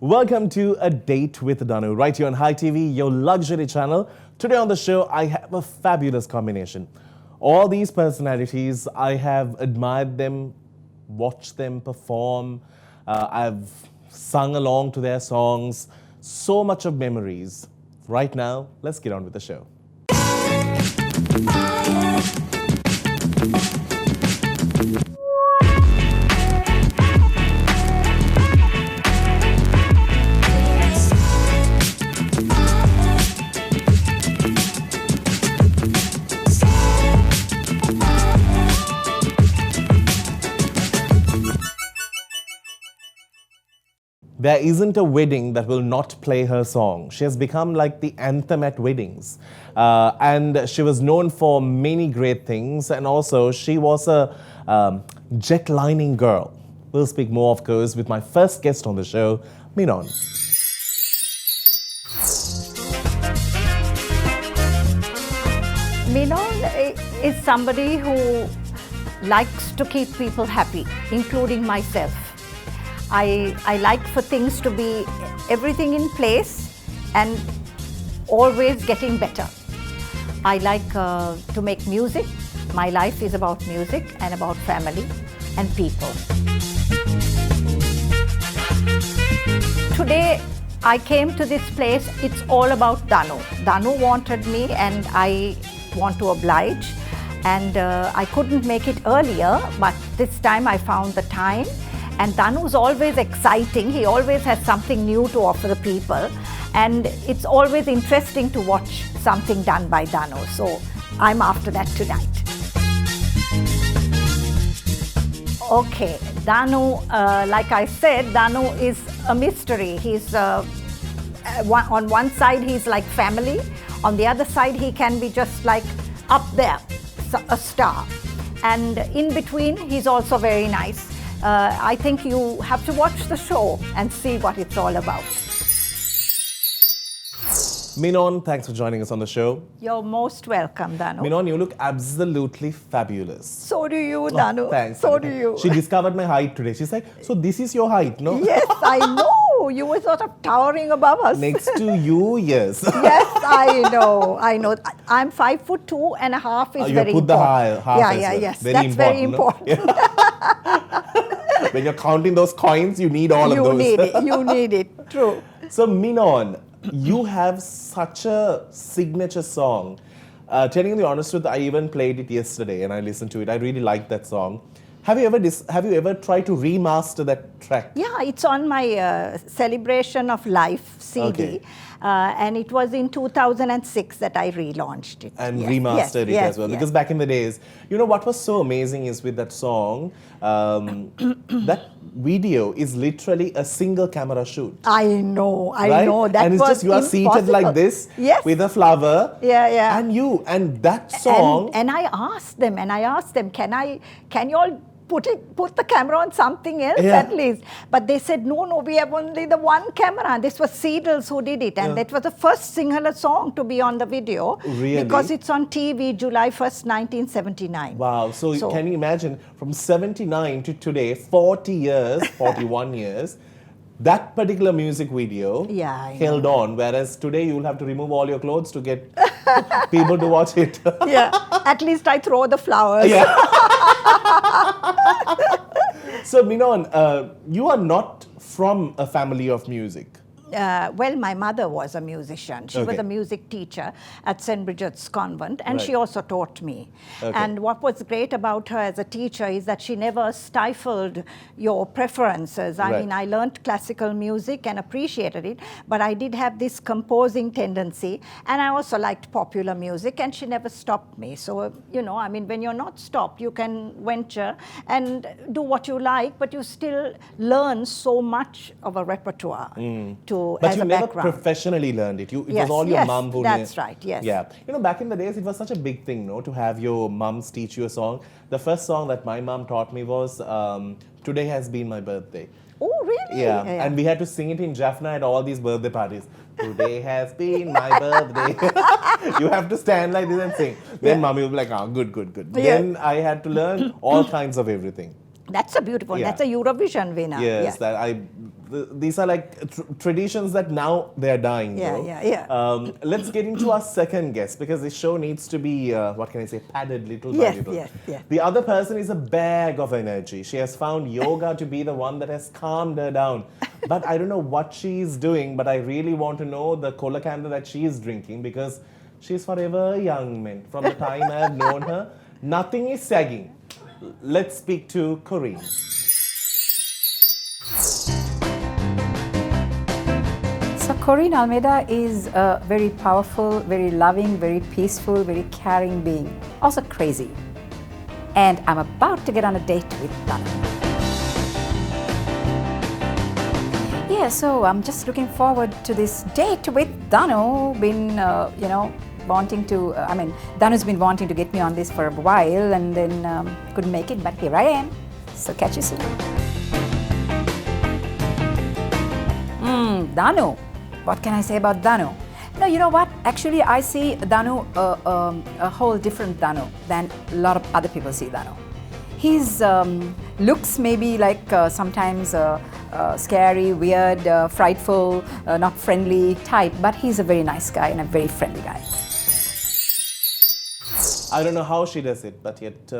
Welcome to A Date with Danu, right here on High TV, your luxury channel. Today on the show, I have a fabulous combination. All these personalities, I have admired them, watched them perform. I've sung along to their songs. So much of memories. Right now, let's get on with the show. There isn't a wedding that will not play her song. She has become like the anthem at weddings. And she was known for many great things. And also, she was a jet-lining girl. We'll speak more, of course, with my first guest on the show, Mignonne. Mignonne is somebody who likes to keep people happy, including myself. I like for things to be everything in place and always getting better. I like to make music. My life is about music and about family and people. Today, I came to this place, it's all about Danu. Danu wanted me and I want to oblige. And I couldn't make it earlier, but this time I found the time. And Danu's always exciting. He always has something new to offer the people. And it's always interesting to watch something done by Danu. So I'm after that tonight. Okay, Danu, like I said, Danu is a mystery. He's on one side, he's like family. On the other side, he can be just like up there, a star. And in between, he's also very nice. I think you have to watch the show and see what it's all about. Mignonne, thanks for joining us on the show. You're most welcome, Danu. Mignonne, you look absolutely fabulous. So do you, Danu. Thanks. So do you. She discovered my height today. She's like, so this is your height, no? Yes, I know. You were sort of towering above us. Next to you, yes. Yes, I know. I'm 5'2.5" is you very put important. the half Yeah, as well. yes. Very That's very important. important. No? When you're counting those coins, you need all of those. You need it. True. So, Mignonne, you have such a signature song. Telling you the honest truth, I even played it yesterday and I listened to it. I really liked that song. Have you ever tried to remaster that track? Yeah, it's on my Celebration of Life CD. Okay. And it was in 2006 that I relaunched it. And yes, remastered it as well. yes. Because back in the days, you know what was so amazing is with that song, that video is literally a single camera shoot. I know. Right? That and it's was just you are seated impossible. like this with a flower. Yeah. And that song. And I asked them, can you all put the camera on something else at least? But they said, no, we have only the one camera. This was Seedles who did it. And that was the first Sinhala song to be on the video. Really? Because it's on TV, July 1st, 1979. Wow. So can you imagine, from 79 to today, 40 years, 41 years, that particular music video held on, whereas today you'll have to remove all your clothes to get people to watch it. Yeah, at least I throw the flowers. Yeah. So, Mignonne, you are not from a family of music. Well, my mother was a musician. She was a music teacher at St. Bridget's Convent, and she also taught me. And what was great about her as a teacher is that she never stifled your preferences. I mean, I learned classical music and appreciated it, but I did have this composing tendency, and I also liked popular music, and she never stopped me. So, you know, I mean, when you're not stopped, you can venture and do what you like, but you still learn so much of a repertoire But you never professionally learned it. It was all your mum who That's right, yes. Yeah. You know, back in the days, it was such a big thing, no, to have your mums teach you a song. The first song that my mum taught me was Today Has Been My Birthday. Oh, really? Yeah. And we had to sing it in Jaffna at all these birthday parties. Today has been my birthday. You have to stand like this and sing. Then mommy will be like, good. Then I had to learn all kinds of everything. That's a beautiful, Yeah. that's a Eurovision winner. Yes, Yeah. These are like traditions that now they're dying. Yeah, though. yeah. Let's get into our second guest, because this show needs to be, what can I say, padded little by Yes, little. yes, yes. The other person is a bag of energy. She has found yoga to be the one that has calmed her down. But I don't know what she's doing, but I really want to know the kolakanda that she is drinking, because she's forever young, man. From the time I have known her, nothing is sagging. Let's speak to Corrine. So Corrine Almeida is a very powerful, very loving, very peaceful, very caring being. Also crazy. And I'm about to get on a date with Danu. Yeah, so I'm just looking forward to this date with Danu. Been, wanting to, Danu's been wanting to get me on this for a while and then couldn't make it, but here I am. So catch you soon. Danu. What can I say about Danu? No, you know what? Actually, I see Danu a whole different Danu than a lot of other people see Danu. His looks may be like sometimes scary, weird, frightful, not friendly type, but he's a very nice guy and a very friendly guy. I don't know how she does it, but yet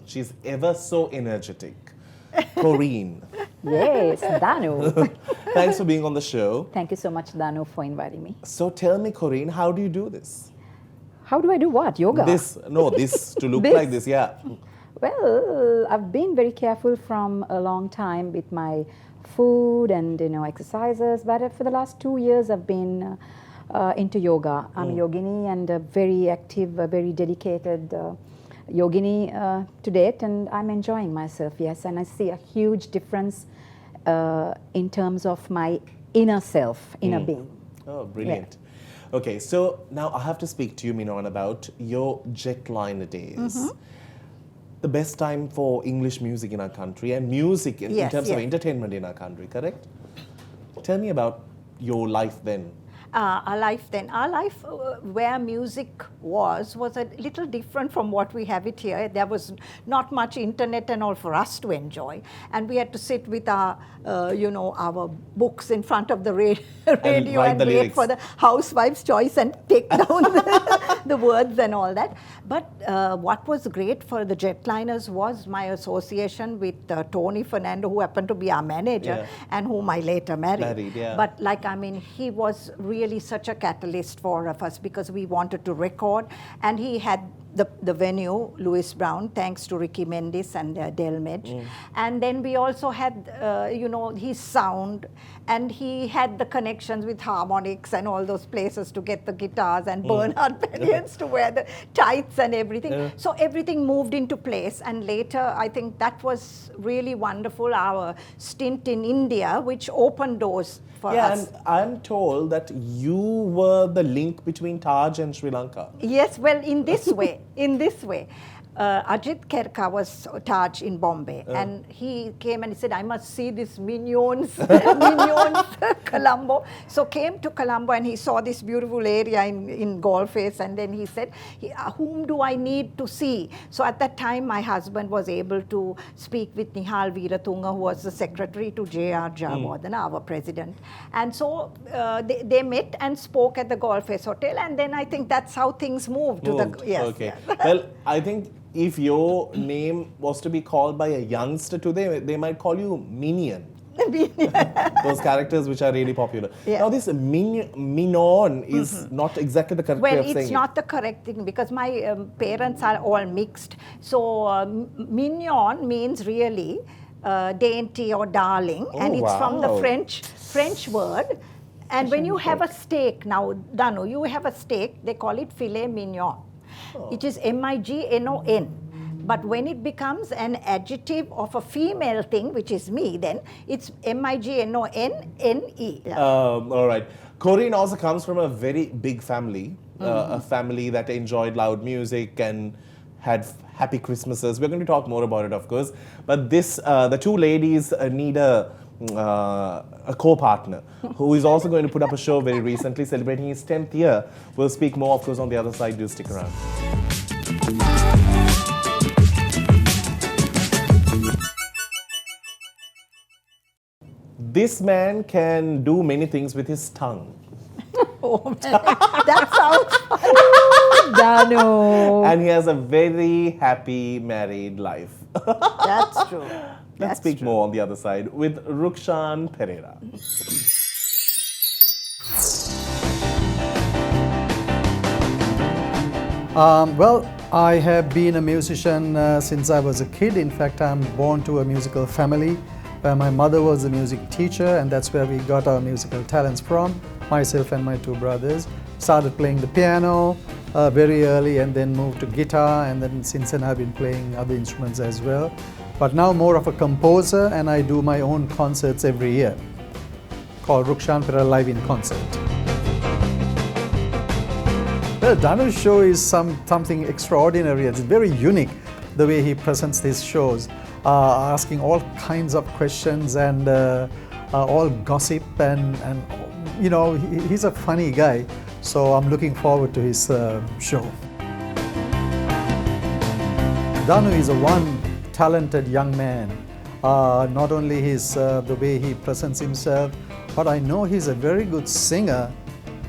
she's ever so energetic. Corrine. Yes, Danu. Thanks for being on the show. Thank you so much, Danu, for inviting me. So tell me, Corrine, how do you do this? How do I do what? Yoga? This to look This? like this, yeah. Well, I've been very careful from a long time with my food and exercises, but for the last 2 years I've been into yoga. I'm a yogini and a very active, very dedicated yogini to date, and I'm enjoying myself, yes, and I see a huge difference in terms of my inner self, inner being. Oh, brilliant. Okay, so now I have to speak to you, Mignonne, about your jetliner days. The best time for English music in our country and music in terms of entertainment in our country, correct? Tell me about your life then. Our life where music was a little different from what we have it here. There was not much internet and all for us to enjoy, and we had to sit with our our books in front of the radio and wait lyrics for the housewife's choice and take down the words and all that. But what was great for the jetliners was my association with Tony Fernando, who happened to be our manager and whom I later married. But he was really such a catalyst for us, because we wanted to record, and he had the venue, Louis Brown, thanks to Ricky Mendes and Delmage. And then we also had, his sound, and he had the connections with harmonics and all those places to get the guitars, and Bernard Bennions to wear the tights and everything. So everything moved into place, and later I think that was really wonderful, our stint in India, which opened doors for us. And I'm told that you were the link between Taj and Sri Lanka. Yes, well, in this way. Ajit Kerka was Taj in Bombay, and he came and he said, I must see this Mignonne's Colombo. So came to Colombo, and he saw this beautiful area in Golface, and then he said, whom do I need to see? So at that time, my husband was able to speak with Nihal Veeratunga, who was the secretary to J.R. Jayawardena, our president. And so they met and spoke at the Golface Hotel, and then I think that's how things moved. Okay. Well, I think if your name was to be called by a youngster today, they might call you Minion. Those characters which are really popular. Now this Mignonne is not exactly the correct way of saying it. Well, it's not the correct thing, because my parents are all mixed. So Mignonne means really dainty or darling, and it's from the French word. And when you have a steak, now Danu, you have a steak, they call it filet mignon. It is Mignon. But when it becomes an adjective of a female thing, which is me, then it's Mignonne. All right. Corrine also comes from a very big family, a family that enjoyed loud music and had happy Christmases. We're going to talk more about it, of course. But the two ladies need a co-partner who is also going to put up a show very recently, celebrating his 10th year. We'll speak more, of course, on the other side. Do stick around. This man can do many things with his tongue. Oh, man. That sounds Danu. And he has a very happy married life. That's true. Let's speak more on the other side with Rukshan Perera. Well, I have been a musician since I was a kid. In fact, I'm born to a musical family where my mother was a music teacher, and that's where we got our musical talents from, myself and my two brothers. Started playing the piano very early and then moved to guitar, and then since then I've been playing other instruments as well. But now more of a composer, and I do my own concerts every year called Rukshan Perera Live in Concert. Well, Danu's show is something extraordinary. It's very unique the way he presents his shows, asking all kinds of questions and all gossip and you know, he's a funny guy. So I'm looking forward to his show. Danu is one talented young man. Not only the way he presents himself, but I know he's a very good singer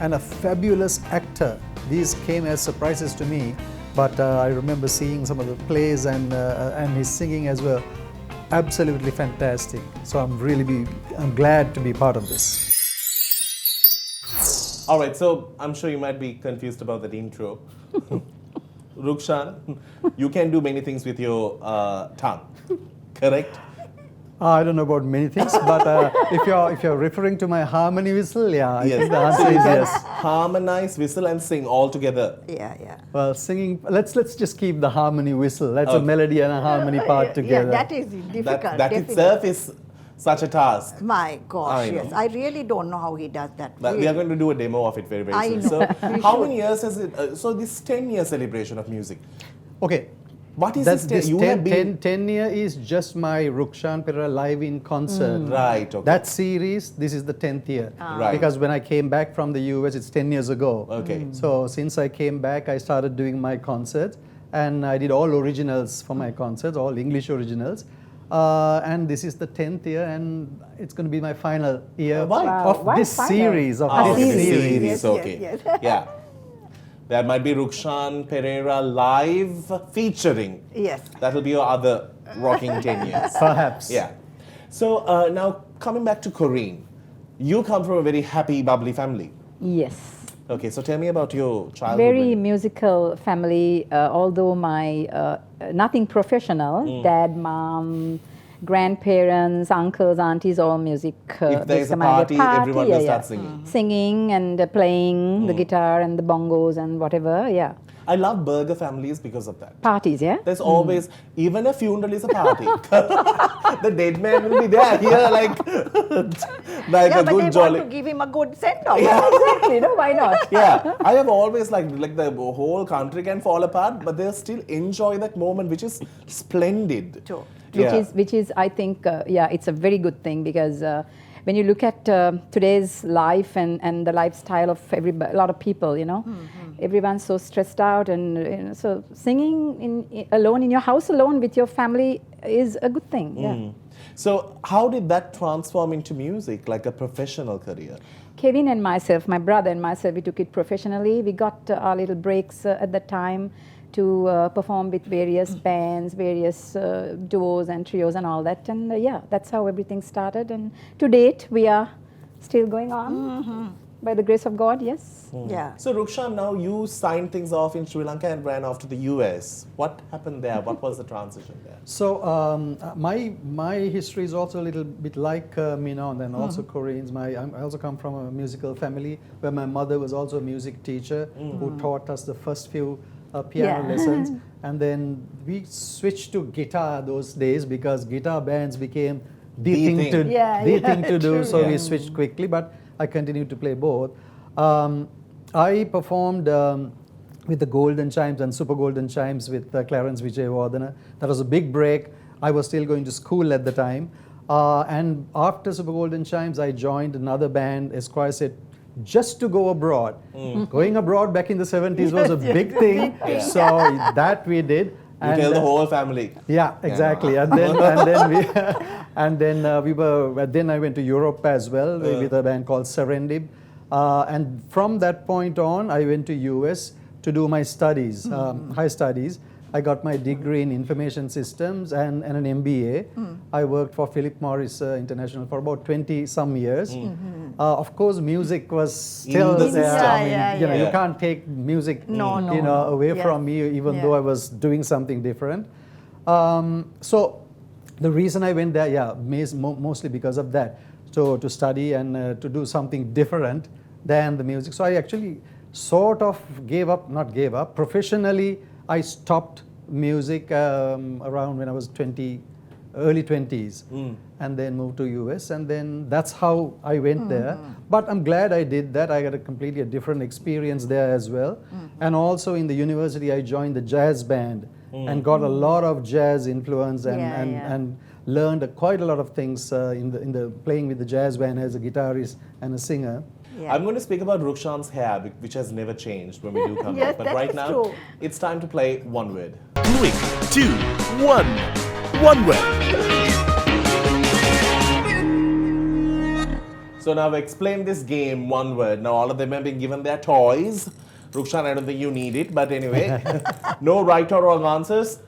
and a fabulous actor. These came as surprises to me, but I remember seeing some of the plays and his singing as well. Absolutely fantastic. So I'm glad to be part of this. All right, so I'm sure you might be confused about that intro. Rukshan, you can do many things with your tongue, correct? I don't know about many things, but if you're referring to my harmony whistle, yeah, I think the answer So you is can yes. harmonize, whistle, and sing all together. Yeah. Well, singing. Let's just keep the harmony whistle. That's a melody and a harmony part together. Yeah, that is difficult. That definitely. itself is such a task. My gosh, I yes. know. I really don't know how he does that. But we are going to do a demo of it very, very I soon. know. So, We how should. many years has it? So, this 10-year celebration of music. Okay. What is That's this? this You have been 10 year is just my Rukshan Perera Live in Concert. right. Okay. That series, this is the 10th year. Right. Because when I came back from the US, it's 10 years ago. Okay. So since I came back, I started doing my concerts, and I did all originals for my concerts, all English originals. And this is the 10th year, and it's going to be my final year Wow. of Wow, this final. series. Of Oh, this okay. series. Yes, Okay. yes. Yeah. There might be Rukshan Perera live featuring. Yes. That will be your other rocking 10 years. Perhaps. Yeah. So now coming back to Corrine, you come from a very happy, bubbly family. Yes. Okay, so tell me about your childhood. Very musical family, although my nothing professional. Dad, mom, grandparents, uncles, aunties, all music. If there is a basically, party, everyone will start singing. Singing and playing the guitar and the bongos and whatever. Yeah. I love burger families because of that. Parties. Yeah. There's always, even a funeral is a party. The dead man will be there here like Yeah, a but good they jolly. want to give him a good send-off. Exactly. No, why not? Yeah, I have always like the whole country can fall apart, but they'll still enjoy that moment, which is splendid. True. Yeah. Which is I think it's a very good thing, because when you look at today's life and the lifestyle of a lot of people, you know, everyone's so stressed out, and so singing alone in your house alone with your family is a good thing. Yeah. So how did that transform into music, like a professional career? Kevin and myself, my brother and myself, we took it professionally. We got our little breaks at that time to perform with various bands, various duos and trios and all that. And that's how everything started. And to date, we are still going on by the grace of God, yes. Yeah. So Rukshan, now you signed things off in Sri Lanka and ran off to the US. What happened there? What was the transition there? So my history is also a little bit like Mignonne and also Corrine's. I also come from a musical family where my mother was also a music teacher who taught us the first few piano lessons, and then we switched to guitar those days because guitar bands became the thing to do. true. So we switched quickly, but I continued to play both. I performed with the Golden Chimes and Super Golden Chimes with Clarence Vijayawardena. That was a big break. I was still going to school at the time. And after Super Golden Chimes, I joined another band, Esquire said, just to go abroad. Going abroad back in the 70s was a big thing. So that we did. You tell the whole family. Yeah, exactly. And then then I went to Europe as well with a band called Serendib. And from that point on, I went to US to do my studies, high studies. I got my degree in information systems and an MBA. I worked for Philip Morris International for about 20 some years. Of course, music was still there. You can't take music away from me, even though I was doing something different. So the reason I went there, mostly because of that. So to study and to do something different than the music. So I actually sort of not gave up. Professionally, I stopped music around when I was early 20s, and then moved to US, and then that's how I went there. But I'm glad I did that. I got a completely different experience there as well. And also in the university, I joined the jazz band and got a lot of jazz influence and learned quite a lot of things in the playing with the jazz band as a guitarist and a singer. Yeah. I'm going to speak about Rukshan's hair, which has never changed when we do come Yes, back. But that right is now, true. it's time to play one word. 3, 2, 1. One word. So now I've explained this game, one word. Now all of them have been given their toys. Rukshan, I don't think you need it, but anyway. No right or wrong answers.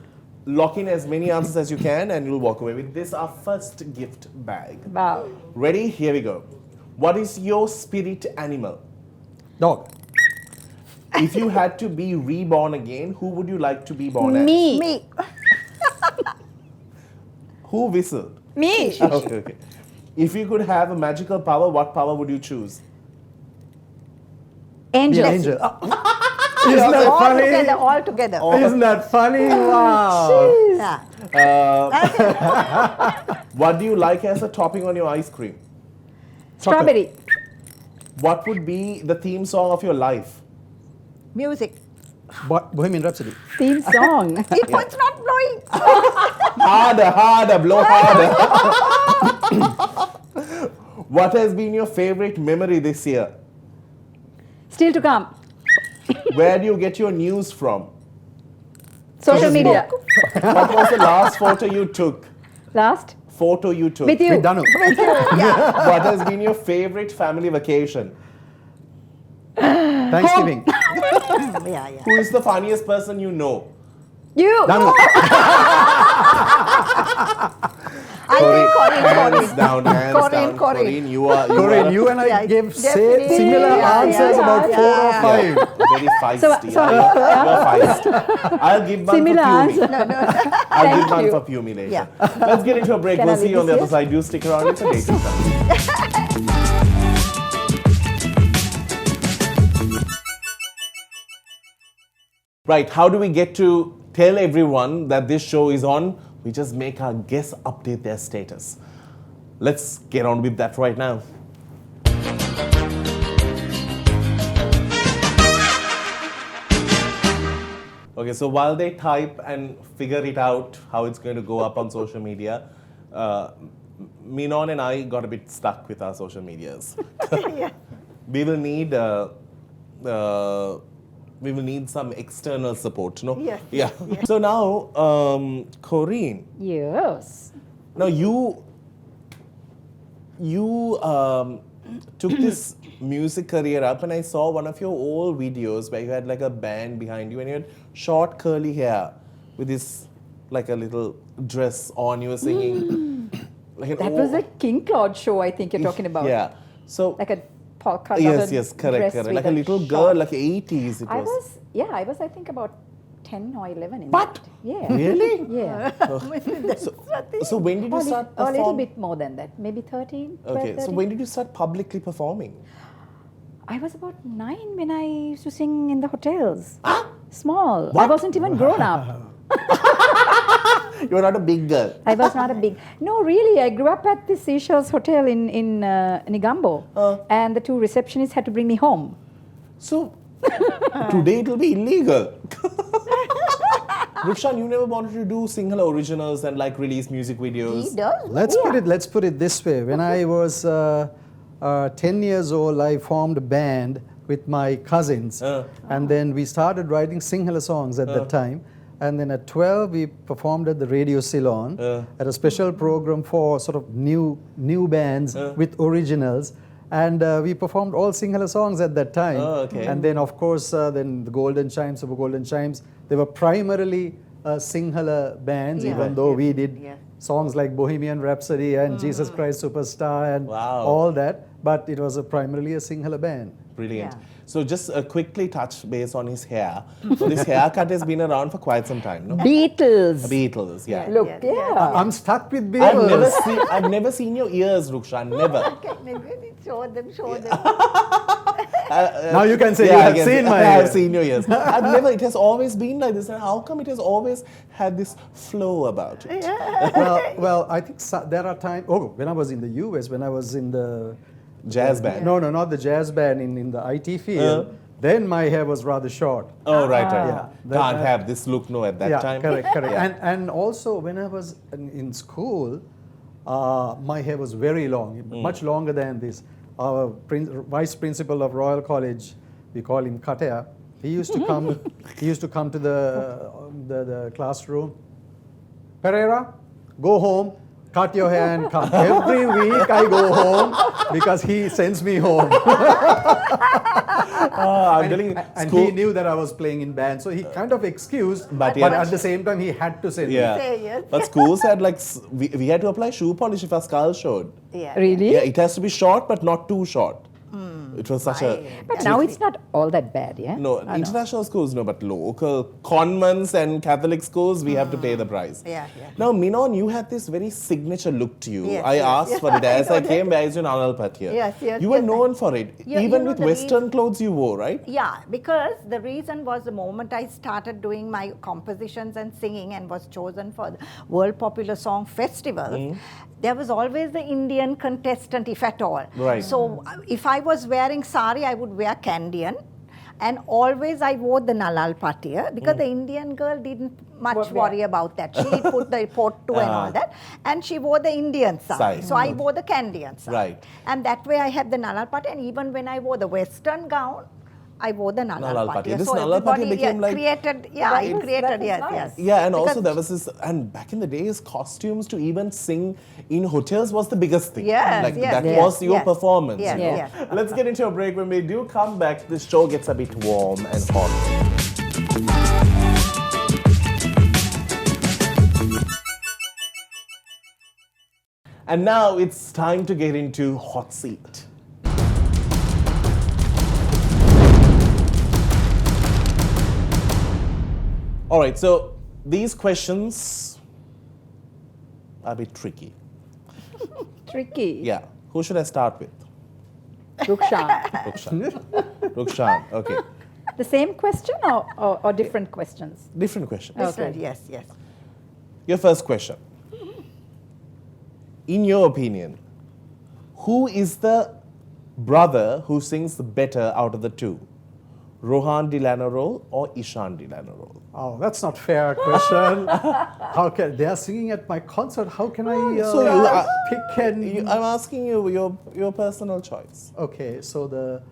Lock in as many answers as you can and you'll walk away with this, our first gift bag. Wow. Ready? Here we go. What is your spirit animal? Dog. If you had to be reborn again, who would you like to be born as? Me. Who whistled? Me. Okay. If you could have a magical power, what power would you choose? Angel. Angel. Isn't that funny? All together. Isn't that funny? Wow. Yeah. What do you like as a topping on your ice cream? Strawberry. What would be the theme song of your life? Music. Bohemian Rhapsody. Theme song. It was not blowing. Harder, blow harder. What has been your favorite memory this year? Still to come. Where do you get your news from? Social media. What was the last photo you took? Last. Photo you took. With you. With Danu. What has been your favorite family vacation? Thanksgiving. Yeah. Who is the funniest person you know? You. Danu. I think Corrine. Hands down, hands Corrine, down. Corrine. Corrine, you and I Yeah, gave definitely. similar answers about 4 or 5. Very feisty. So- You're feisty. I'll give one Similar for Pumi. answer. I'll give Thank one you. for Pumi later. Yeah. Let's get into a break. Can We'll I see you on leave the this other side. Do stick around. It's a dating show. Right, how do we get to tell everyone that this show is on? We just make our guests update their status. Let's get on with that right now. Okay, so while they type and figure it out how it's going to go up on social media, Mignonne and I got a bit stuck with our social medias. We will need some external support, no? Yes. Yeah. So now, Corrine, Yes. now you took this music career up, and I saw one of your old videos where you had like a band behind you and you had short curly hair with this like a little dress on. You were singing. That was a King Claude show, I think you're talking about. Yeah. So Like a polka yes, dotted correct. dress Like with a little girl, short- like 80s it I was. was I think about 10 or 11 in What? that. Yeah. Really? Yeah. So when did you start a little performing? bit more than that. Maybe 13, 12, Okay, so 13. when did you start publicly performing? I was about 9 when I used to sing in the hotels. Small. I What? wasn't even grown up. You're not a big girl. I was not a big. No, really. I grew up at the Seychelles Hotel in Nigambo, and the 2 receptionists had to bring me home. So today it will be illegal. Rukshan, you never wanted to do single originals and like release music videos. He does. Let's put it this way. When I was 10 years old, I formed a band with my cousins, and then we started writing Sinhala songs at that time. And then at 12, we performed at the Radio Ceylon at a special program for sort of new bands with originals. And we performed all Sinhala songs at that time. Oh, okay. And then, of course, then the Golden Chimes, Super Golden Chimes, they were primarily Sinhala bands, Yeah. even though we did Yeah. songs like Bohemian Rhapsody and Jesus Christ Superstar and Wow. all that. But it was primarily a Sinhala band. Brilliant. Yeah. So just quickly touch base on his hair. So this haircut has been around for quite some time, no? Beatles. Beatles, yeah. Look, Yes, yeah. I'm stuck with I've never seen your ears, Rukshan. Never. Show them. Now you can say you I have guess seen my I have ears. seen your ears. I've never. It has always been like this. And how come it has always had this flow about it? well, I think there are times. Oh, when I was in the US, when I was in the Jazz band. No, not the jazz band in the IT field. Then my hair was rather short. Oh, right. Yeah. Can't have this look, no, at that yeah, time. correct. Yeah. And also when I was in school, my hair was very long, much longer than this. Our vice principal of Royal College, we call him Katea. He used to come. He used to come to the classroom. Perera, go home. Cut your hair and come. Every week I go home because he sends me home. I'm telling you, And school- he knew that I was playing in band, so he kind of excused, But but, yeah. at the same time he had to send me. Yeah. Say yes. But schools had like, we had to apply shoe polish if our skull showed. Yeah. Really? Yeah, it has to be short, but not too short. It was such a. But now it's not all that bad, yeah? No, international schools, no, but local convents and Catholic schools, we have to pay the price. Yeah. Now, Mignonne, you had this very signature look to you. Yes, I yes, asked yes. for it as I came, where is your Nanalpat here? Yes, You were yes, known for it, You even know with the Western clothes you wore, right? Yeah, because the reason was the moment I started doing my compositions and singing and was chosen for the World Popular Song Festival, there was always the Indian contestant, if at all. Right. So if I was wearing sari, I would wear Kandian. And always I wore the Nalal Patiya because the Indian girl didn't much worry about that. She put the pottu and all that. And she wore the Indian sari. So I wore the Kandian sari. Right. And that way I had the Nalal Patiya. And even when I wore the Western gown, I wore the Nalal Nalal Patiya. Patiya. This So Nalal Patiya everybody, became like- created, That it was created, yes, nice. yes. Yeah, and Because- also there was this, and back in the days, costumes to even sing in hotels was the biggest thing. Yes, like yes, that yes, was your yes. performance. Yes, you know? yes. Let's get into a break. When we do come back, the show gets a bit warm and hot. And now it's time to get into hot seat. All right, so these questions are a bit tricky. Tricky. Yeah, who should I start with? Rukshan. Rukshan, okay. The same question or different questions? Different question. Okay. Yes, yes. Your first question. In your opinion, who is the brother who sings better out of the two? Rohan Delano Roll or Ishan Delano Roll? Oh, that's not fair question. How can they are singing at my concert? How can I So you are- pick and? I'm asking you your personal choice. Okay, so the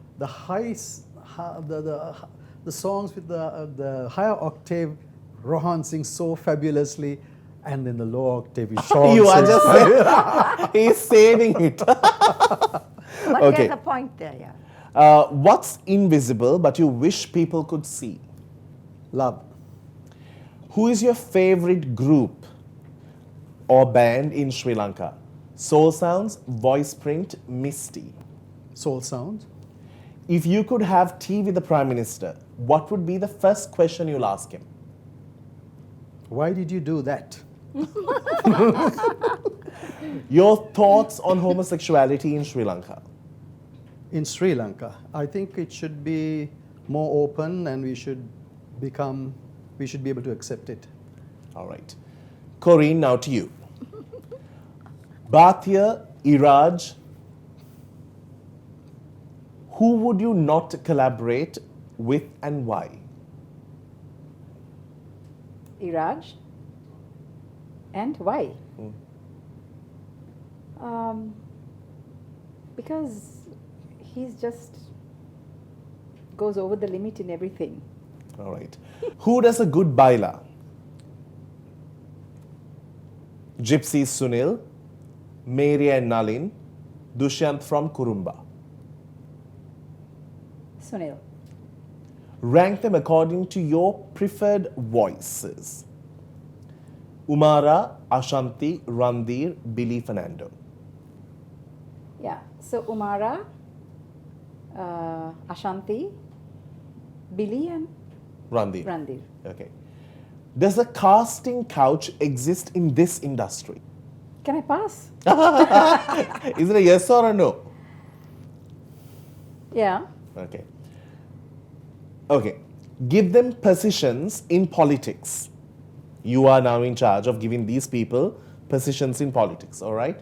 songs with the higher octave, Rohan sings so fabulously, and then the low octave is Sean You are sings. just he's saving it. But Okay. there's a point there, yeah. What's invisible but you wish people could see? Love. Who is your favorite group or band in Sri Lanka? Soul Sounds, Voice Print, Misty. Soul sound. If you could have tea with the Prime Minister, what would be the first question you'll ask him? Why did you do that? Your thoughts on homosexuality in Sri Lanka? In Sri Lanka, I think it should be more open, and we should be able to accept it. All right. Corrine, now to you. Bhatia, Iraj, who would you not collaborate with and why? Iraj. And why? Because he's just goes over the limit in everything. All right. Who does a good baila? Gypsy Sunil, Mary and Nalin, Dushyant from Kurumba. Sunil. Rank them according to your preferred voices. Umara, Ashanti, Randir, Billy Fernando. Yeah. So Umara, Ashanti, Billy and Randir. Randir. Okay. Does a casting couch exist in this industry? Can I pass? Is it a yes or a no? Yeah. Okay. Okay. Give them positions in politics. You are now in charge of giving these people positions in politics, all right?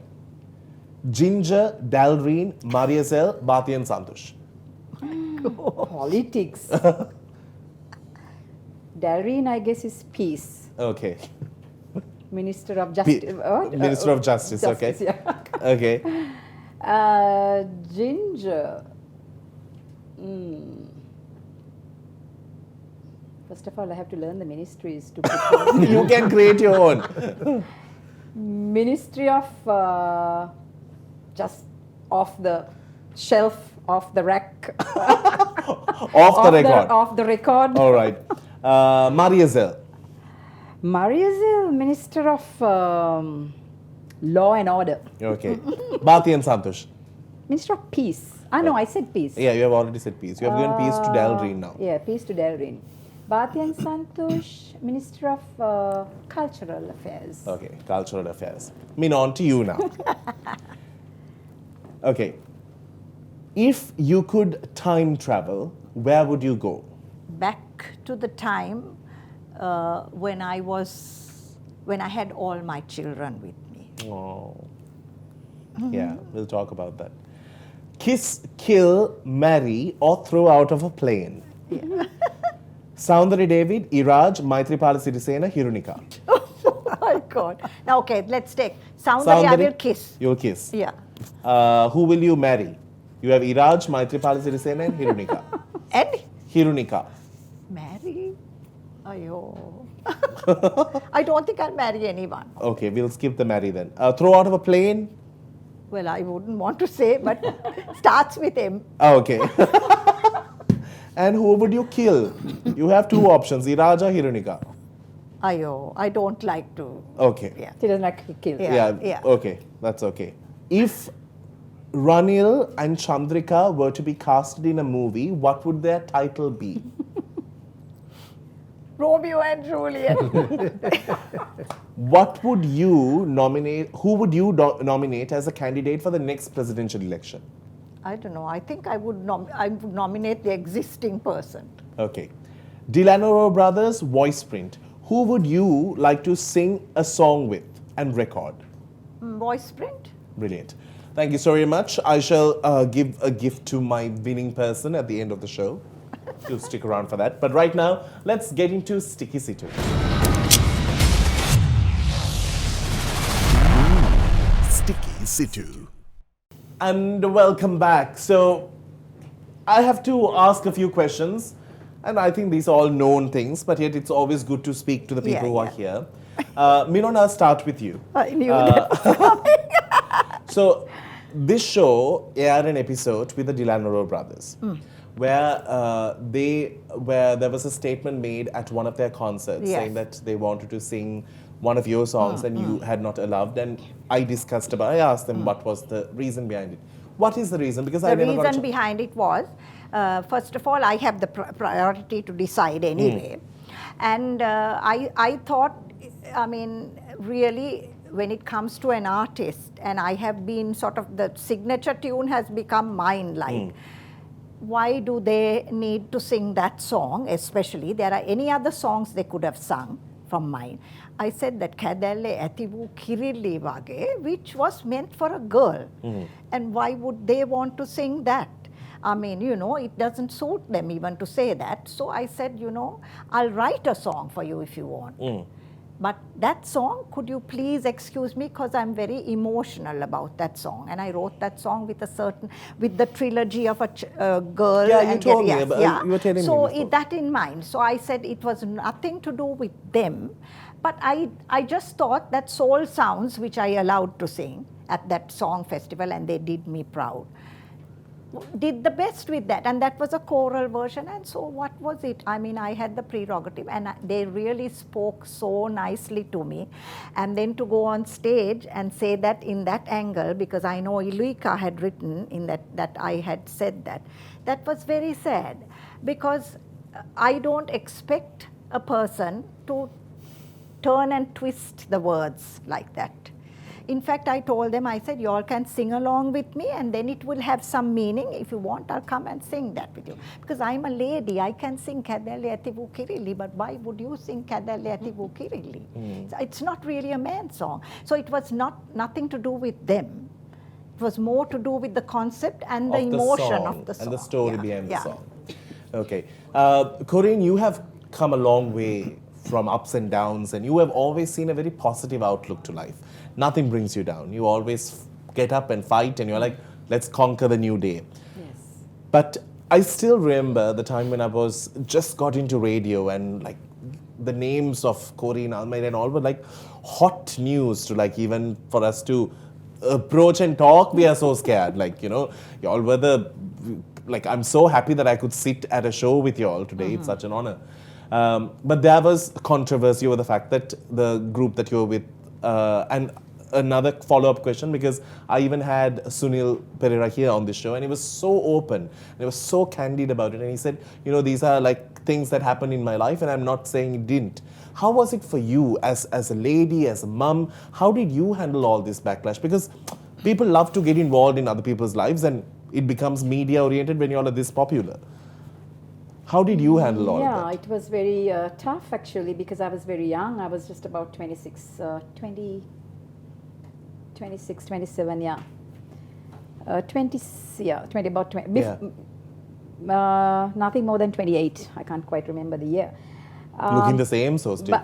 Ginger, Dalreen, Mariazel, Bhati and Santosh. Politics. Darren, I guess, is peace. Okay. Minister of Justice. Minister of Justice, okay. Yeah. Okay. Ginger. First of all, I have to learn the ministries to put You can create your own. Ministry of just off the shelf, off the rack. Off the record. Off the record. All right. Mariazel. Mariazel, Minister of Law and Order. Okay. Bhati and Santosh. Minister of Peace. No, I said peace. Yeah, you have already said peace. You have given peace to Dalreen now. Yeah, peace to Dalreen. Bhati and Santosh, Minister of Cultural Affairs. Okay, cultural affairs. On to you now. Okay. If you could time travel, where would you go? Back to the time when I had all my children with me. Oh. Yeah, we'll talk about that. Kiss, kill, marry, or throw out of a plane. Yeah. Soundari David, Iraj, Maitripala Sirisena, Hirunika. Oh my God. Now, okay, let's take Soundari. I will kiss. You'll kiss. Yeah. Who will you marry? You have Iraj, Maitripala Sirisena, and Hirunika. And Hirunika. marry? Ayo. I don't think I'll marry anyone. Okay, we'll skip the marry then. Throw out of a plane? Well, I wouldn't want to say, but starts with M. Oh, okay. And who would you kill? You have two options, Iraj or Hirunika. Ayo, I don't like to. Okay. Yeah. She doesn't like to kill. Yeah. Okay, that's okay. If Ranil and Chandrika were to be casted in a movie, what would their title be? Romeo and Juliet. What would you nominate? Who would you nominate as a candidate for the next presidential election? I don't know. I think I would nominate the existing person. Okay. Delano Brothers voice print. Who would you like to sing a song with and record? Voice print? Brilliant. Thank you so very much. I shall give a gift to my winning person at the end of the show. You'll stick around for that. But right now, let's get into Sticky Situ. Sticky Situ. And welcome back. So, I have to ask a few questions. And I think these are all known things, but yet it's always good to speak to the people who are here. Mignonne, I'll start with you. I knew that was coming. So, this show aired an episode with the Delano Brothers, where there was a statement made at one of their concerts saying that they wanted to sing one of your songs and you had not allowed. And I asked them what was the reason behind it. What is the reason? Because the reason behind it was, first of all, I have the priority to decide anyway. And I thought, I mean, really, when it comes to an artist, and I have been sort of, the signature tune has become mine, like, why do they need to sing that song, especially? There are any other songs they could have sung from mine. I said that Kadalle Ativu Kirilli Wage, which was meant for a girl. And why would they want to sing that? I mean, you know, it doesn't suit them even to say that. So I said, you know, I'll write a song for you if you want. But that song, could you please excuse me, because I'm very emotional about that song. And I wrote that song with with the trilogy of a girl. Yeah, you told me, you were telling me So before. that in mind. So I said it was nothing to do with them. But I just thought that soul sounds, which I allowed to sing at that song festival, and they did me proud, did the best with that. And that was a choral version. And so what was it? I mean, I had the prerogative, and they really spoke so nicely to me. And then to go on stage and say that in that angle, because I know Iluika had written in that I had said that was very sad, because I don't expect a person to turn and twist the words like that. In fact, I told them, I said, you all can sing along with me, and then it will have some meaning. If you want, I'll come and sing that with you. Because I'm a lady, I can sing Kadale Ativu Kirili, but why would you sing Kadale Ativu Kirili? It's not really a man's song. So it was nothing to do with them. It was more to do with the concept and the emotion of the song. And the story behind the song. Okay. Corrine, you have come a long way from ups and downs, and you have always seen a very positive outlook to life. Nothing brings you down. You always get up and fight, and you're like, let's conquer the new day. Yes. But I still remember the time when I was just got into radio, and like the names of Corrine Almeida and all were like hot news to like even for us to approach and talk. We are so scared. Like, you know, y'all were the, like, I'm so happy that I could sit at a show with y'all today. It's such an honor. But there was controversy over the fact that the group that you were with, and another follow-up question, because I even had Sunil Perera here on this show, and he was so open, and he was so candid about it, and he said, you know, these are like things that happened in my life, and I'm not saying it didn't. How was it for you as a lady, as a mum? How did you handle all this backlash? Because people love to get involved in other people's lives, and it becomes media-oriented when you're this popular. How did you handle all of that? Yeah, it was very tough actually, because I was very young. I was just about 26, 27, yeah. 20, about 20. Nothing more than 28. I can't quite remember the year. Looking the same, so still.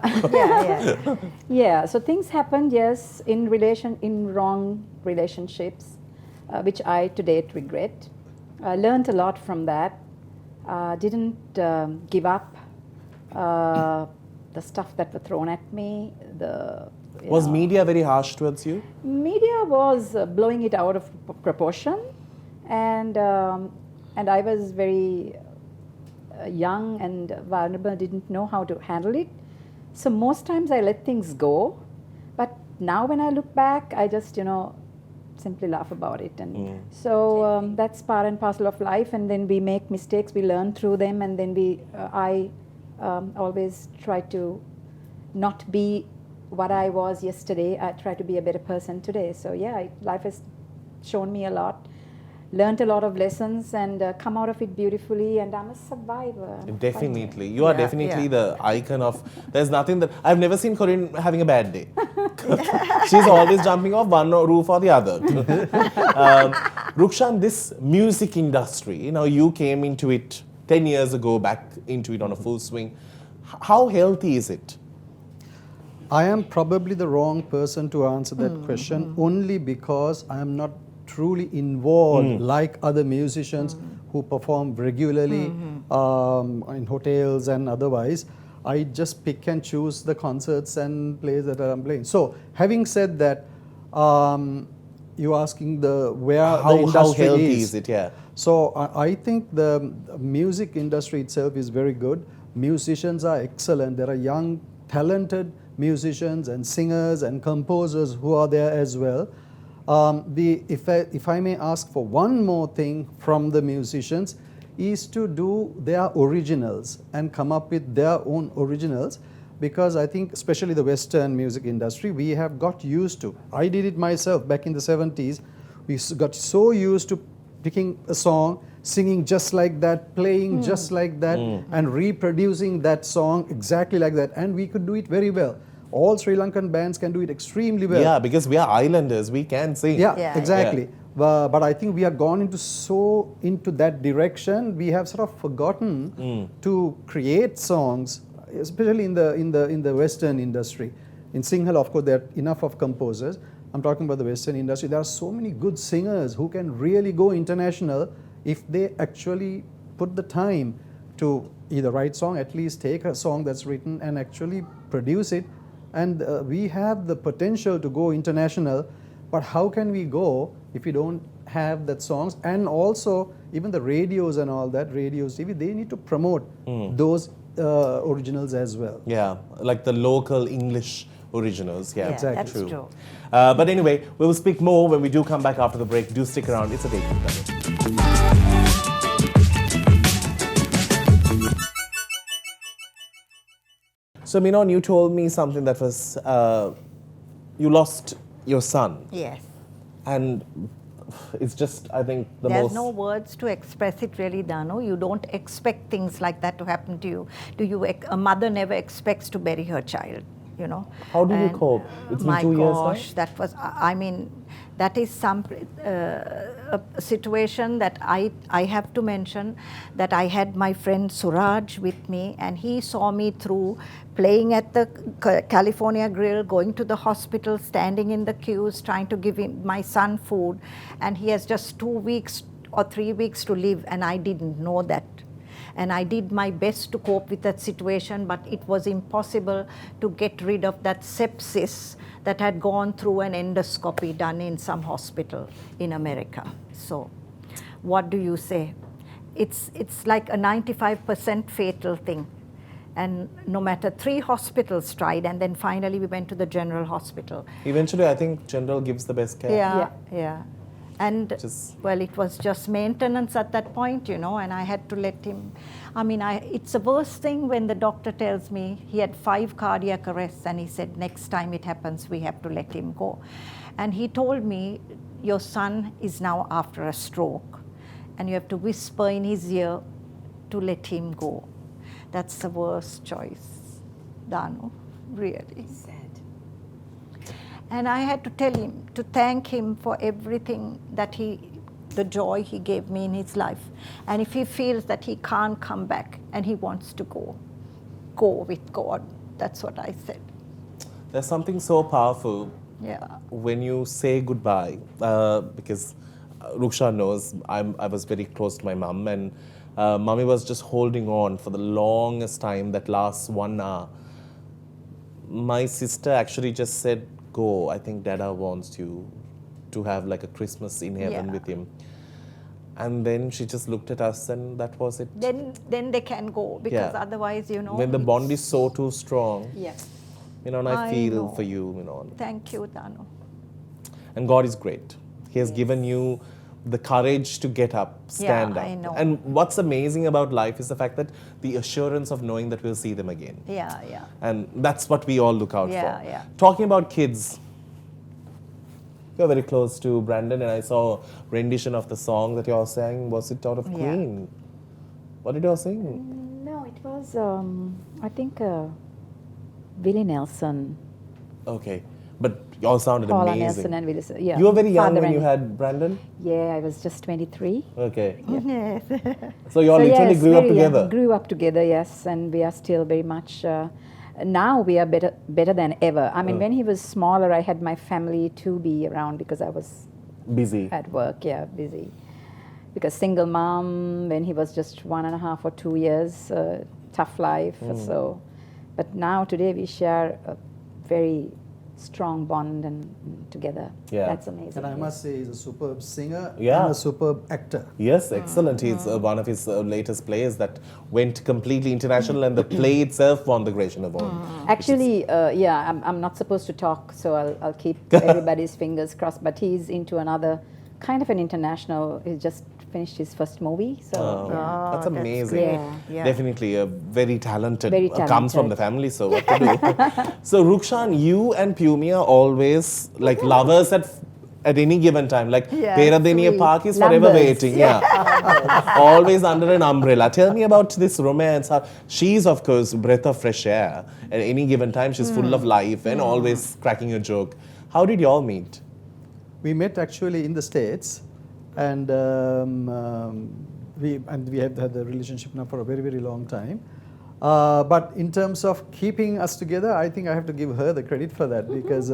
Yeah, so things happened, yes, in wrong relationships, which I to date regret. I learned a lot from that. Didn't give up the stuff that were thrown at me. Was media very harsh towards you? Media was blowing it out of proportion, and I was very young and vulnerable, didn't know how to handle it. So most times I let things go, but now when I look back, I just, you know, simply laugh about it. And so that's part and parcel of life, and then we make mistakes, we learn through them, and then I always try to not be what I was yesterday. I try to be a better person today. So yeah, life has shown me a lot, learned a lot of lessons, and come out of it beautifully, and I'm a survivor. Definitely. You are definitely the icon of, there's nothing that, I've never seen Corrine having a bad day. She's always jumping off one roof or the other. Rukshan, this music industry, you know, you came into it 10 years ago, back into it on a full swing. How healthy is it? I am probably the wrong person to answer that question, only because I am not truly involved like other musicians who perform regularly in hotels and otherwise. I just pick and choose the concerts and plays that I'm playing. So, having said that, you're asking where the industry how healthy is it? Yeah. So, I think the music industry itself is very good. Musicians are excellent. There are young, talented musicians and singers and composers who are there as well. If I may ask for one more thing from the musicians, is to do their originals and come up with their own originals, because I think especially the Western music industry, we have got used to, I did it myself back in the 70s, we got so used to picking a song, singing just like that, playing just like that, and reproducing that song exactly like that, and we could do it very well. All Sri Lankan bands can do it extremely well. Yeah, because we are islanders, we can sing. Yeah, exactly. Yeah. But I think we have gone into that direction. We have sort of forgotten to create songs, especially in the Western industry. In Sinhala, of course, there are enough of composers. I'm talking about the Western industry. There are so many good singers who can really go international if they actually put the time to either write song, at least take a song that's written and actually produce it and we have the potential to go international, but how can we go if we don't have that songs? And also even the radios and all that, radios, TV, they need to promote those originals as well. Yeah, like the local English originals. Yeah, Exactly. That's true. But anyway, we will speak more when we do come back after the break. Do stick around. It's a date with Danu. So, Mignonne, you told me something that was, you lost your son. Yes. And it's just, I think, the There's most... no words to express it really, Danu. You don't expect things like that to happen to you. A mother never expects to bury her child, you know. How do you And, cope? It's been my 2 years now? gosh, that was, I mean, that is a situation that I have to mention, that I had my friend Suraj with me, and he saw me through playing at the California Grill, going to the hospital, standing in the queues, trying to give my son food, and he has just 2 weeks or 3 weeks to live, and I didn't know that. And I did my best to cope with that situation, but it was impossible to get rid of that sepsis that had gone through an endoscopy done in some hospital in America. So what do you say? It's like a 95% fatal thing. And no matter 3 hospitals tried, and then finally we went to the general hospital. Eventually, I think General gives the best care. Yeah. And, Just- well, it was just maintenance at that point, you know, and I had to let him. I mean, it's the worst thing when the doctor tells me he had 5 cardiac arrests, and he said, next time it happens, we have to let him go. And he told me, your son is now after a stroke, and you have to whisper in his ear to let him go. That's the worst choice, Danu, really. Sad. And I had to tell him, to thank him for everything that the joy he gave me in his life. And if he feels that he can't come back and he wants to go with God. That's what I said. There's something so powerful Yeah. when you say goodbye, because Rukshan knows I was very close to my mum, and Mummy was just holding on for the longest time, that last 1 hour. My sister actually just said, go, I think Dada wants you to have like a Christmas in heaven Yeah. with him. And then she just looked at us, and that was it. Then they can go, because Yeah. otherwise, you know. When the bond is so too strong, Yes. I I feel know. for you, Thank you, Danu. And God is great. He has given you the courage to get up, stand up. I know. And what's amazing about life is the fact that the assurance of knowing that we'll see them again. Yeah. And that's what we all look out Yeah, for. yeah. Talking about kids, you're very close to Brandon, and I saw a rendition of the song that you all sang. Was it out of Yeah. Queen? What did you all sing? No, it was, I think, Willie Nelson, Okay. But you all sounded Paula amazing. Nelson and Willie. Yeah. You were very young Father when you and- had Brandon? Yeah, I was just 23. Okay. Yes. So you all literally yes, grew up very young. together? Grew up together, yes, and we are still very much. Now we are better than ever. I mean, when he was smaller, I had my family to be around because I was Busy. at work, busy. Because single mom, when he was just 1.5 or 2 years, tough life. So, but now today we share a very strong bond and together. Yeah. That's amazing. And I yes. must say, he's a superb singer Yeah. and a superb actor. Yes, excellent. He's one of his latest plays that went completely international, and the play itself won the Gratian Award. Actually, I'm not supposed to talk, so I'll keep everybody's fingers crossed. But he's into another kind of an international. He just finished his first movie, so Oh, yeah. that's that's amazing. great. Yeah. Definitely very talented. Very Comes from talented. the family, so what to do? So Rukshan, you and Pumi are always like lovers at any given time. Like Yeah, Peradeniya sweet. Park is forever Lovers. waiting. Yeah. Always under an umbrella. Tell me about this romance. She's of course breath of fresh air. At any given time, she's full of life and always cracking a joke. How did you all meet? We met actually in the States, and we have had a relationship now for a very, very long time. But in terms of keeping us together, I think I have to give her the credit for that because,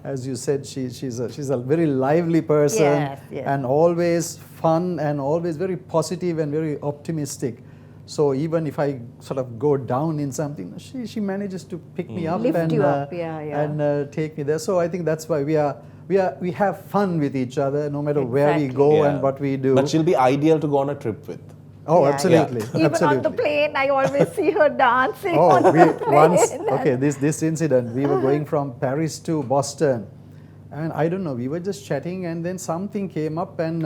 as you said, she's a very lively person Yes. and always fun and always very positive and very optimistic. So even if I sort of go down in something, she manages to pick me up Lift and you up, yeah. and take me there. So I think that's why we have fun with each other no matter where we Exactly. go Yeah. and what we do. But she'll be ideal to go on a trip with. Oh, Yeah, absolutely. Even absolutely. on the plane, I always see her dancing Oh, on we the plane. once, okay, this incident, we were going from Paris to Boston, and I don't know, we were just chatting, and then something came up, and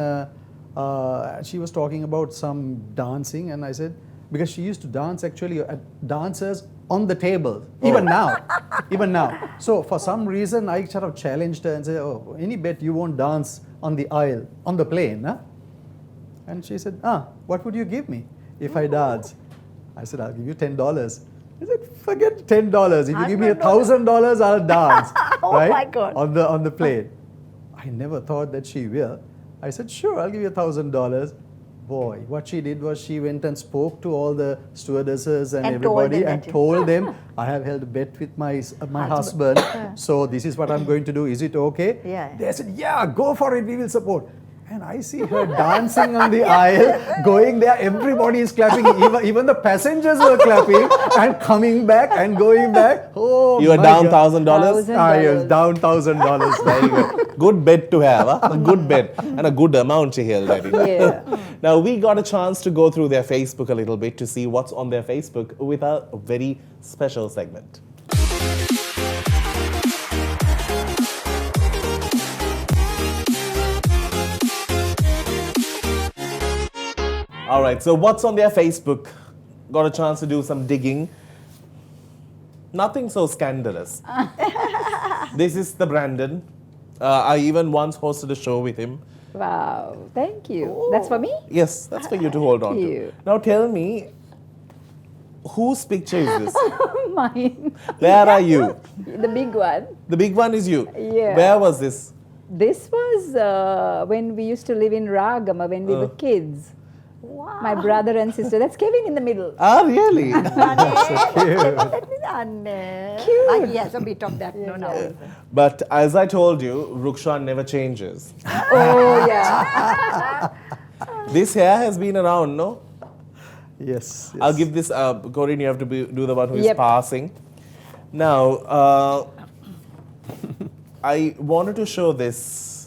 she was talking about some dancing, and I said, because she used to dance actually at dancers on the table, even now. So for some reason, I sort of challenged her and said, oh, any bet you won't dance on the aisle, on the plane, huh? And she said, what would you give me if I dance? I said, I'll give you $10. I said, forget $10. If you give me $1,000, I'll dance. Oh right? my God. On the plane. I never thought that she will. I said, sure, I'll give you $1,000. Boy, what she did was she went and spoke to all the stewardesses and everybody and told them, I have held a bet with my husband. So this is what I'm going to do. Is it okay? Yeah. They said, yeah, go for it. We will support. And I see her dancing on the aisle, going there. Everybody is clapping. Even the passengers were clapping and coming back and going back. Oh, You are my down God. $1,000? I was down $1,000. Very good. Good bet to have, huh? A good bet and a good amount she held at it. Yeah. Now, we got a chance to go through their Facebook a little bit to see what's on their Facebook with a very special segment. All right, so what's on their Facebook? Got a chance to do some digging. Nothing so scandalous. This is the Brandon. I even once hosted a show with him. Wow. Thank you. That's for me? Yes, that's for you to hold on to. you. Now tell me, whose picture is this? Mine. Where are you? The big one. The big one is you. Yeah. Where was this? This was when we used to live in Ragama when we were kids. Wow. My brother and sister. That's Kevin in the middle. Ah, really? Cute. Yes, a bit of that. No. But as I told you, Rukshan never changes. Oh, yeah. This hair has been around, no? Yes. I'll give this, Corrine, you have to do the one who is Yep. passing. Now, I wanted to show this.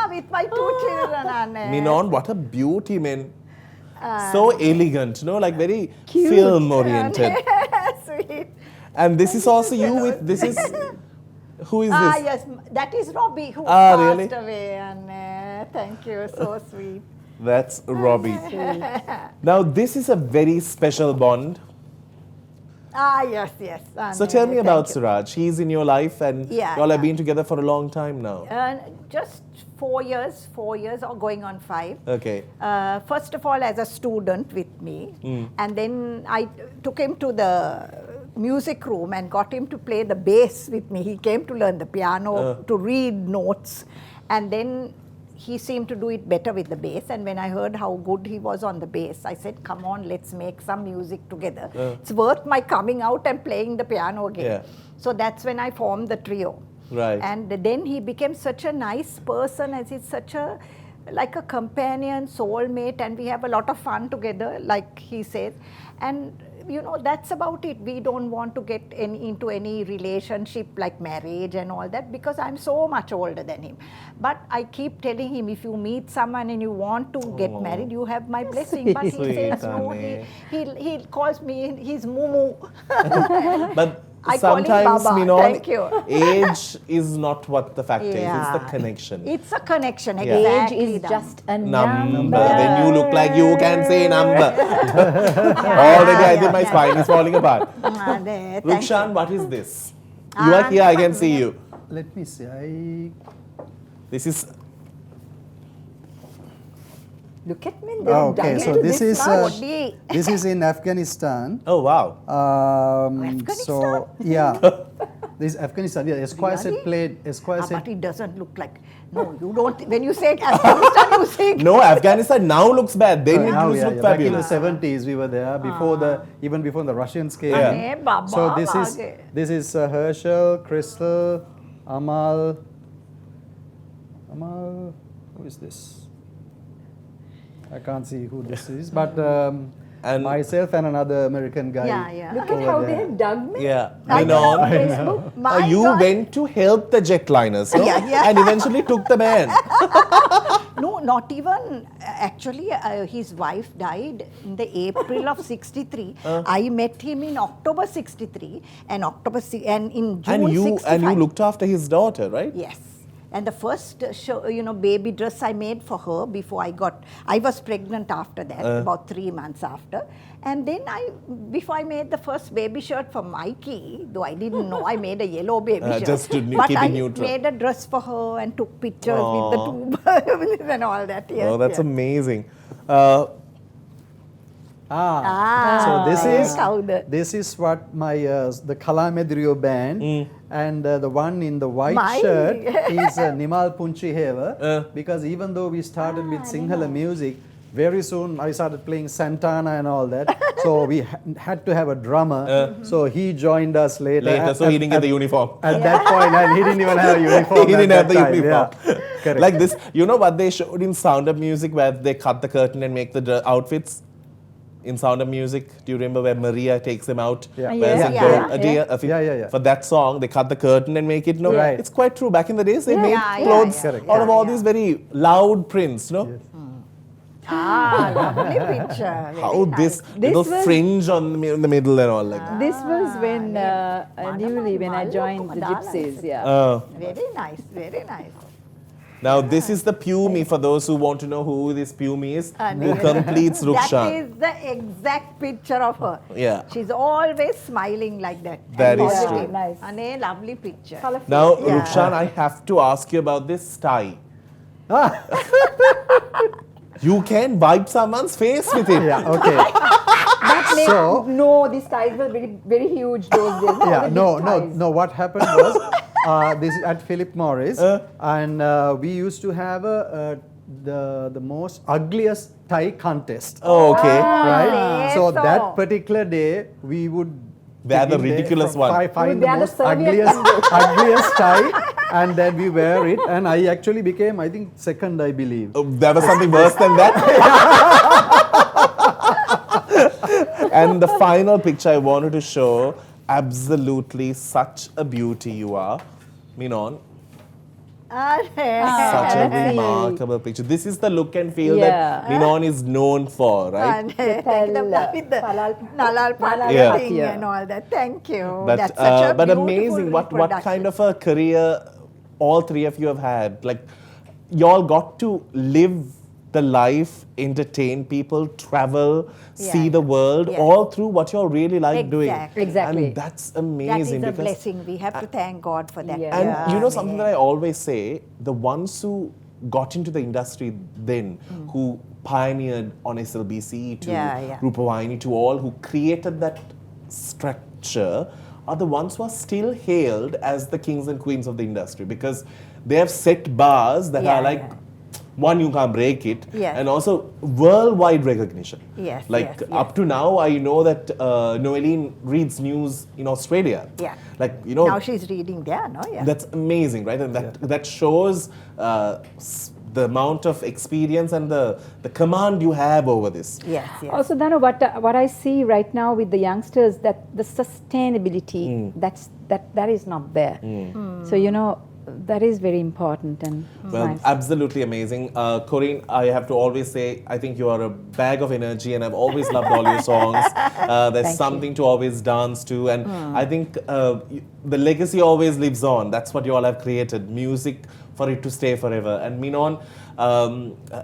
With my two children, Anne. Mignonne, what a beauty, man. So elegant, no? Like very Cute. film-oriented. Sweet. And this is also you with, this is, who is Ah, this? yes, that is Robbie who Ah, passed really? away. And thank you, so sweet. That's Robbie. Now, this is a very special bond. Ah, yes. So tell me thank about you. Suraj. He's in your life and Yeah, y'all have yeah. been together for a long time now. Just 4 years or going on 5. Okay. First of all, as a student with me, and then I took him to the music room and got him to play the bass with me. He came to learn the piano, to read notes, and then he seemed to do it better with the bass. And when I heard how good he was on the bass, I said, come on, let's make some music together. It's worth my coming out and playing the piano again. Yeah. So that's when I formed the trio. Right. And then he became such a nice person, as he's such a, like a companion, soulmate, and we have a lot of fun together, like he says. And that's about it. We don't want to get into any relationship like marriage and all that, because I'm so much older than him. But I keep telling him, if you meet someone and you want to get married, you have my blessing. But he Sweet, says no. Anne. He calls me his Mumu. But I call him sometimes, Baba. Mignonne, Thank you. age is not what the fact is. It's Yeah. the connection. It's a connection, Yeah. exactly. Age is that. just a Number. Then you look like you can say number. Already, I think my spine is falling apart. Thank Rukshan, what is this? You are here, I can see you. Let me see. This is, Look at me. Okay, so this is body. this is in Afghanistan. oh wow. So yeah, this is Afghanistan. Yeah, Esquire said Really? played. Esquire But said it doesn't look like. No, you don't. When you say Afghanistan, you say. No, Afghanistan now looks bad. Then it now, used to yeah, look back in the fabulous. 70s we were there before even before the Russians came. Yeah. Hey, Baba, So Bage. this is Herschel, Crystal, Amal. Who is this? I can't see who this is, but And- myself and another American guy. Yeah. Look at how they have dug me. Yeah, I Mignonne, Facebook. My you God. went to help the jetliners, no? Yeah. And eventually took the band. No, not even. Actually, his wife died in the April of '63. I met him in October '63 and in June '65. And you looked after his daughter, right? Yes. And the first show, baby dress I made for her before I was pregnant after that, about 3 months after. And then before I made the first baby shirt for Mikey, though I didn't know I made a yellow baby shirt. Just to but keep I it neutral. made a dress for her and took pictures with the two birds and all that. Yes, Oh, that's yes. amazing. So this is what my the Kalamedrio band and the one in the white My- shirt is Nimal Punchi Heva, because even though we started with Sinhala music, very soon I started playing Santana and all that. So we had to have a drummer. So he joined us later. So he didn't get the uniform. At that point, and he didn't even have a uniform. He didn't at have the that time, uniform. Yeah. Correct. Like this, you know what they showed in Sound of Music where they cut the curtain and make the outfits? In Sound of Music, do you remember where Maria takes him out? Yeah. Wears Yeah. a Yeah. gold- a deer- a Yeah. For that song, they cut the curtain and make it. No, Right. it's quite true. Back in the days, they made Yeah, yeah, clothes yeah. Correct. out of all Yeah. these very loud prints. No, Lovely picture. Very how nice. this This little was- fringe in the middle and all like that. This was when yeah. newly when I Mallu joined the Madala, Gypsies. is it? Yeah. Very nice, very nice. Now, this is the Pumi for those who want to know who this Pumi is, who yeah. completes That Rukshan. is the exact picture of her. Yeah. She's always smiling like that. That and is positive. true. Nice. And a lovely picture. Colourful. Now, Yeah. Rukshan, I have to ask you about this tie. You can wipe someone's face with it. Yeah, okay. That made, So- no, these ties were very, very huge those days. Yeah, The big no. ties. What happened was, this is at Philip Morris, and we used to have the most ugliest tie contest. Oh, okay. Right? So so. that particular day, we would They are the begin there ridiculous from one. Find They the are the most Soviet ugliest tie, and then we wear it. And I actually became, I think, second, I believe. Oh, there was something worse than that. And the final picture I wanted to show, absolutely such a beauty you are, Mignonne. Such a Let's see. remarkable picture. This is the look and feel Yeah. that Mignonne is known for, right? With the Nalal Pal Yeah. thing Yeah. and all that. Thank you. But, That's such a but beautiful amazing, what kind reproduction. of a career all three of you have had. Like, y'all got to live the life, entertain people, travel, see Yeah. the world, Yeah. all through what y'all really like doing. Exactly. And that's That is amazing. a because blessing. We have to thank God for that. Yeah. And you know something that I always say, the ones who got into the industry then, who pioneered on SLBC to Yeah. Rupavahini to all who created that structure are the ones who are still hailed as the kings and queens of the industry because they have set bars that Yeah, are like, yeah. one, you can't break it, Yeah. and also worldwide recognition. Yes, Like yes, yes. up to now, I know that Noeline reads news in Australia. Yeah. Like, you know, Now she's reading there, no? Yeah. that's amazing, right? And that shows the amount of experience and the command you have over this. Yes, yes. Also, Danu, what I see right now with the youngsters, that the sustainability, that is not there. So, that is very important and Well, nice. absolutely amazing. Corrine, I have to always say, I think you are a bag of energy and I've always loved all your songs. There's Thank something to always dance to. And I think the legacy always lives on. That's what you all have created. Music for it to stay forever. And Mignonne,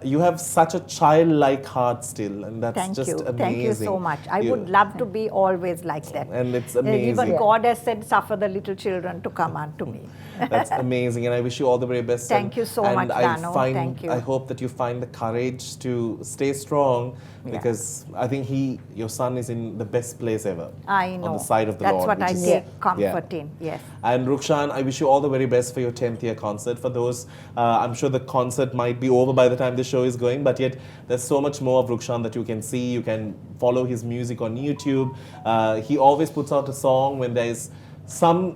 you have such a childlike heart still. And that's Thank just you. amazing. Thank you so much. I would love to be always like that. And it's Even amazing. God has said, suffer the little children to come unto me. That's amazing, and I wish you all the very best. Thank you so and much, I Danu. find- Thank you. I hope that you find the courage to stay strong because I think your son is in the best place ever. I know. On the side of the That's Lord. what which I is- take comfort in. Yes. And Rukshan, I wish you all the very best for your 10th year concert. For those, I'm sure the concert might be over by the time the show is going, but yet there's so much more of Rukshan that you can see. You can follow his music on YouTube. He always puts out a song when there is some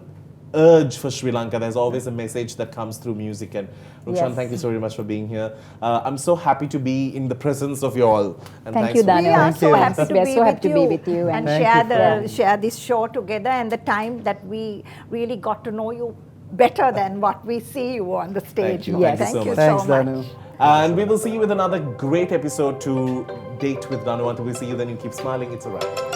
urge for Sri Lanka. There's always a message that comes through music. And Rukshan, Yes. thank you so very much for being here. I'm so happy to be in the presence of you all. And Thank thanks you, for- Danu. We are Thank so you. happy to We are be so with happy to you be with you and Thank share you. share this show together, and the time that we really got to know you better than what we see you on the stage. Thank you. Yes. Thank you so much. Thanks, so much. Danu. And we will see you with another great episode to Date with Danu. Until we see you then, you keep smiling. It's a wrap.